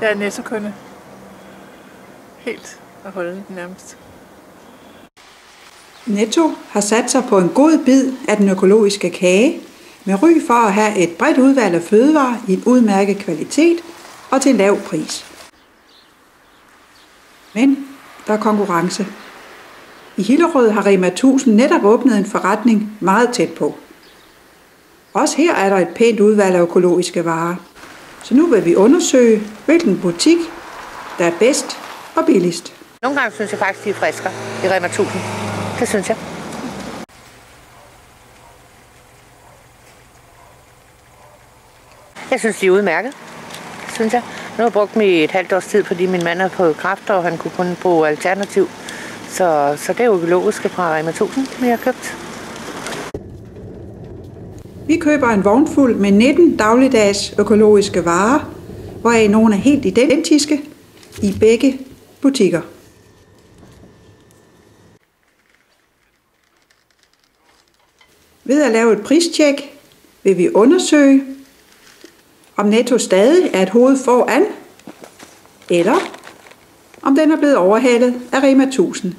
Jeg er Netto-kunde. Helt og holdent nærmest. Netto har sat sig på en god bid af den økologiske kage, med ry for at have et bredt udvalg af fødevarer i en udmærket kvalitet og til en lav pris. Men der er konkurrence. I Hillerød har Rema 1000 netop åbnet en forretning meget tæt på. Også her er der et pænt udvalg af økologiske varer. Så nu vil vi undersøge, hvilken butik, der er bedst og billigst. Nogle gange synes jeg faktisk, de er friskere i Rema 1000. Det synes jeg. Jeg synes, de er udmærket. Det synes jeg. Nu har jeg brugt dem i et halvt års tid, fordi min mand er på kræfter, og han kunne kun bruge alternativ. Så det er økologiske fra Rema 1000, vi har købt. Vi køber en vognfuld med 19 dagligdags økologiske varer, hvoraf nogle er helt identiske i begge butikker. Ved at lave et pristjek vil vi undersøge, om Netto stadig er et hoved foran, eller om den er blevet overhalet af Rema 1000.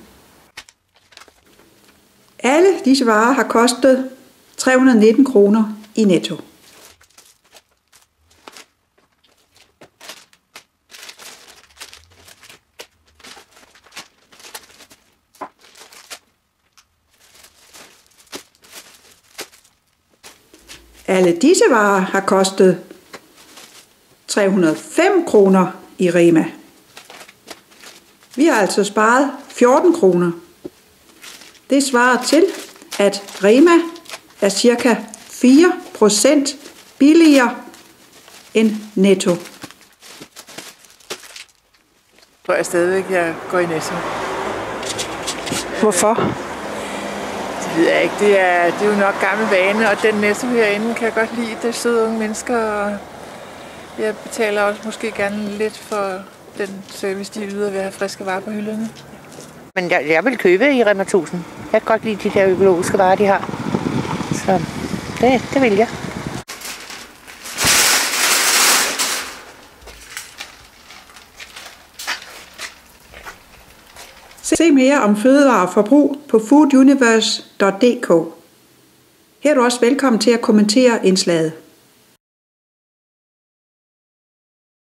Alle disse varer har kostet 319 kroner i Netto. Alle disse varer har kostet 305 kroner i Rema. Vi har altså sparet 14 kroner. Det svarer til, at Rema er ca. 4% billigere end Netto. Tror jeg stadigvæk, jeg går i Netto. Hvorfor? Det ved jeg ikke. Det er jo nok gammel vane, og den Netto herinde kan jeg godt lide. Det er søde unge mennesker, og jeg betaler også måske gerne lidt for den service, de yder ved at have friske varer på hylderne. Men jeg vil købe i Rema 1000. Jeg kan godt lide de der økologiske varer, de har. Så det vil jeg. Se mere om fødevare og forbrug på fooduniverse.dk. Her er du også velkommen til at kommentere indslaget.